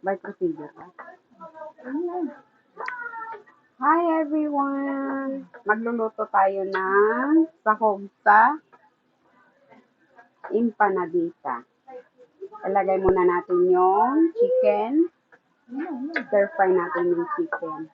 By procedure ba? Hi everyone! Magluluto tayo ng sahog sa empanadita. Ilagay muna natin yung chicken. Stir fry natin yung chicken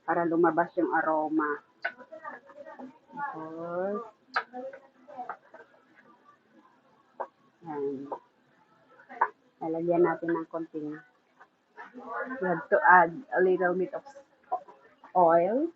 para lumabas yung aroma. Tapos, yan. Lalagyan natin ng konting. You have to add a little bit of oil.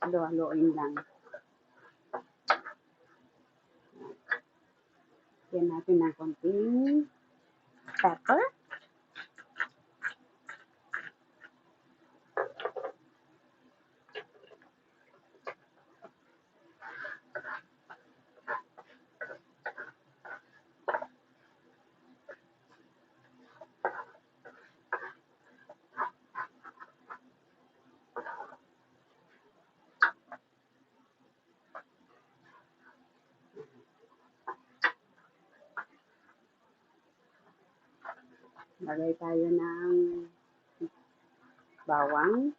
Halo-haloin lang. Lagyan natin ng konting pepper. Lagay tayo ng bawang.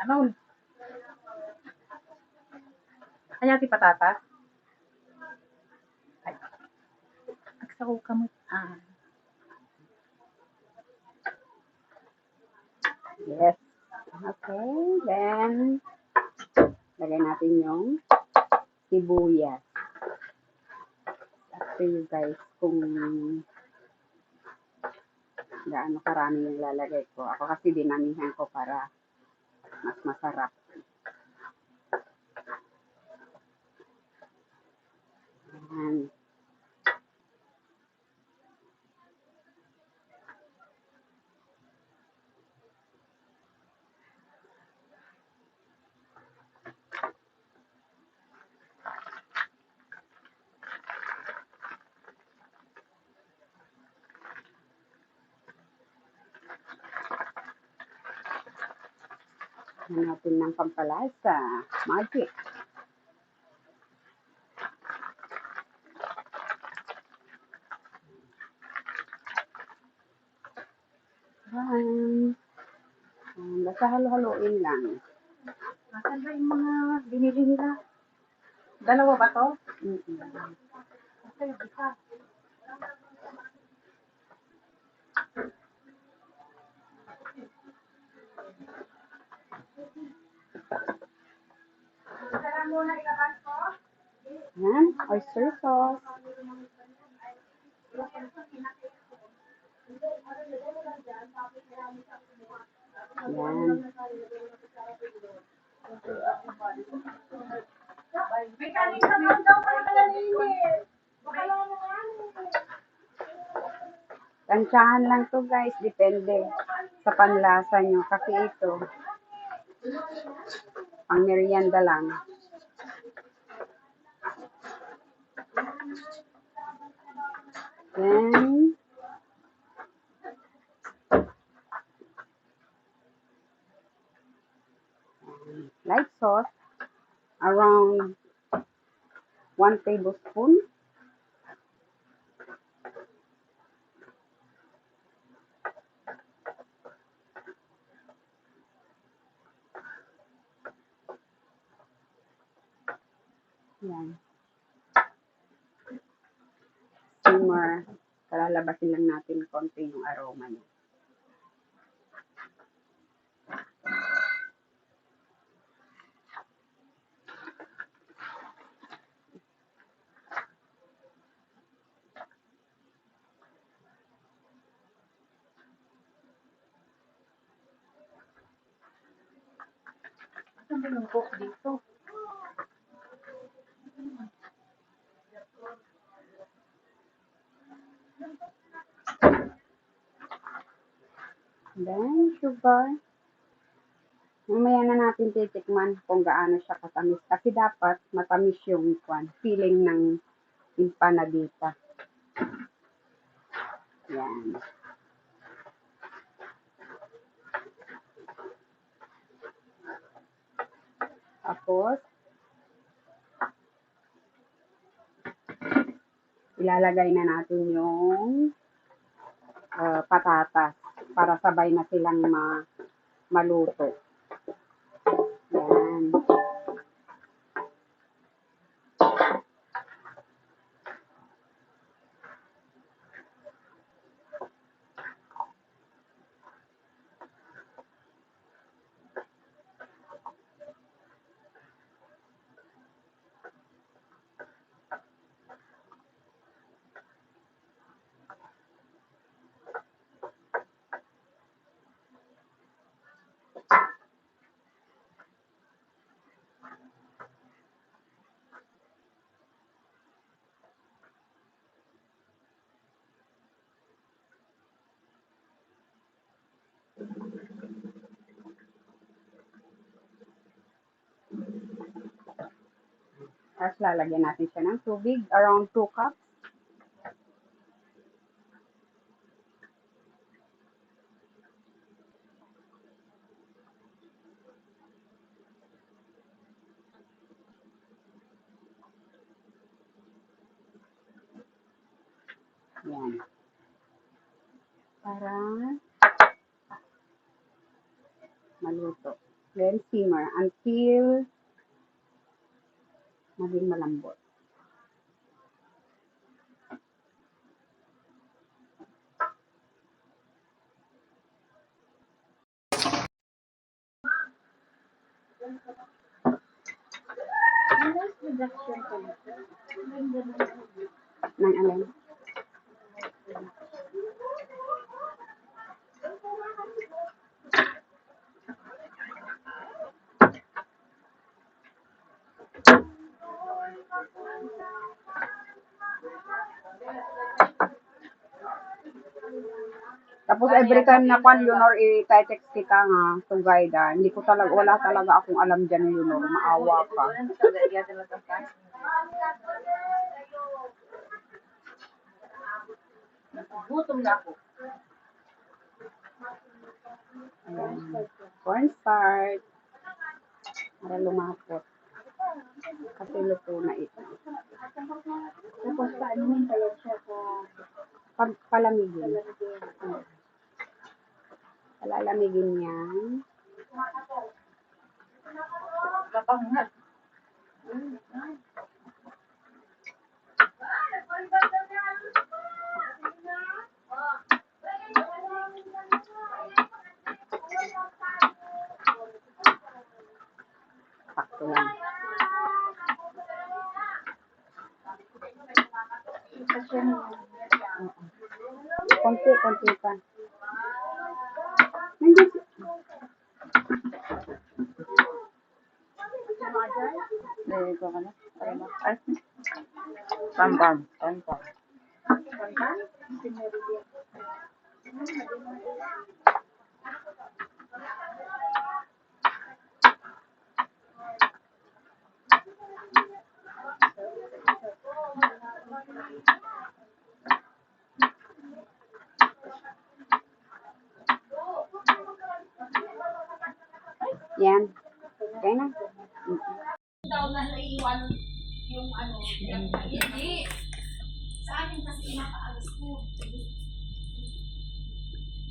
Ano? Kaya ti patatas? Ay, agsaw ka mo. Yes. Okay. Then, lagay natin yung sibuyas. Up to you guys kung gaano karami yung lalagay ko. Ako kasi dinamihan ko para mas masarap. Ayan. Lagyan natin ng pampalasa. Magic. Ayan. Basta halo-haloin lang. Nasaan ba yung mga binili nila? Dalawa ba to? Okay, isa. Ayan. Oyster sauce. Ayan. Tansyahan lang to guys. Depende sa panlasa nyo. Kasi ito, pang merienda lang. Then, light sauce, around 1 tablespoon. Yan. Simmer. Kalalabasin lang natin konti yung aroma niya. Saan ba yung cook dito? Then, sugar. Mamaya na natin titikman kung gaano siya katamis. Kasi dapat matamis yung feeling ng empanadita. Yan. Tapos, ilalagay na natin yung patatas para sabay na silang maluto. Yan. Tapos lalagyan natin siya ng tubig, around 2 cups. Yan. Para maluto. Then simmer until maging malambot. Ng alin? Tapos every time na yun or i-text kita nga to guide hindi ko talaga, wala talaga akong alam dyan yun or maawa ka. Gutom na ako. Ayan. Cornstarch. Para lumapot. Kasi luto na ito. Tapos paano tayo siya sa Palamigin. Palalamigin yan. kapangat. Sakto lang. Konti pa. Nandiyan si... Ko ka na. Pam-pam. Yan. Okay na. Daw na naiiwan yung ano, hindi. Sa akin kasi inakaalas ko.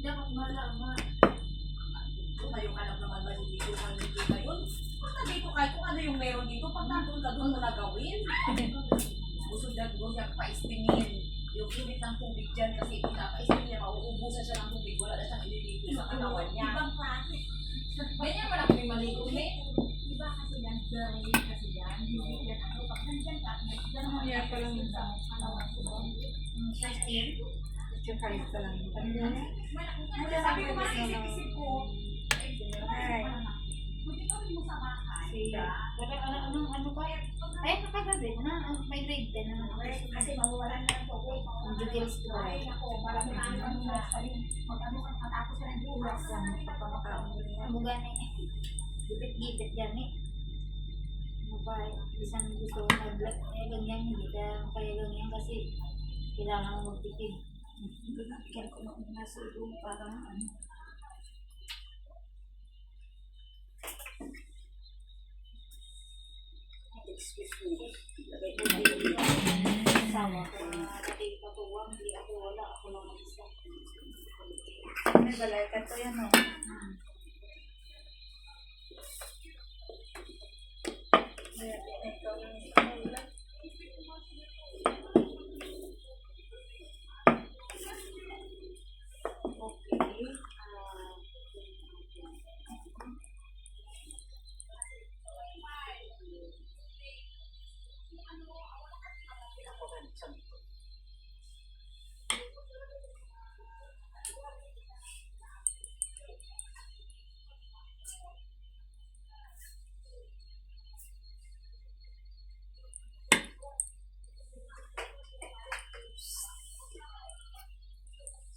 Dapat malaman. Kung ngayong alam naman ba hindi ko kung hindi ba yun? Punta dito kahit kung ano yung meron dito, pag nandun ka doon mo na gawin. Gusto niya paistingin. Yung init ng tubig dyan kasi pinakaistingin niya, mauubusan siya ng tubig, wala na siyang ililigo sa katawan niya. Ibang klase. Ganyan wala kami maligo iba kasi yan, dry kasi yan, hindi yan ano, pag nandyan ka, nandyan pa lang sa katawan ko. Size air. Exercise ka lang. Sabi ko kasi isip ko, hindi ka rin mo sa bahay. Ano ba? Ay, nakagabi na. May grade 10 na. Kasi mawawalan na ito. Ang details ko ay. Marami na ang mag-ano ka matapos na ng bulas yan. Ano gani? Gipit-gipit gani. Ano ba? Isang gusto ko mag-vlog. Ganyan, hindi ka kaya ganyan kasi kailangan mo magtipid. Kaya ko nasa doon parang ano. Excuse me. Lagay ko na yung asawa ko na natin patuwang. Hindi ako wala. Ako lang mag-isa. May balay ka to yan o.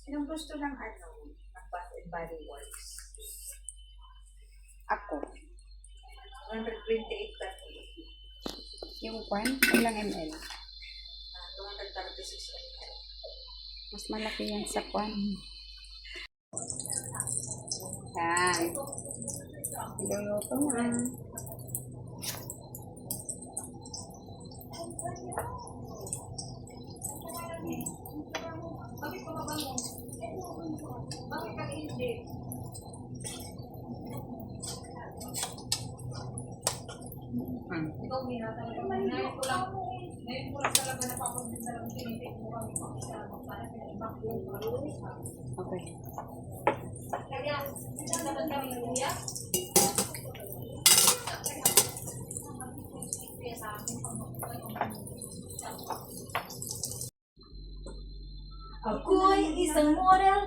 Sinong gusto ng ano, ng Bath and Body Works? Ako. 128 ka to. Yung kwan, ilang ml? 236 ml. Mas malaki yan sa kwan. Yan. Iluluto na. Bakit ka hindi? Ikaw minata na ngayon ko lang talaga napapansin sa lang tinitik mo kami para pinag-back yung Okay. kaya naman kami ng kuya kaya sa akin Ako'y isang model.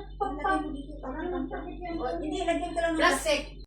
hindi lagyan ka lang ng plastic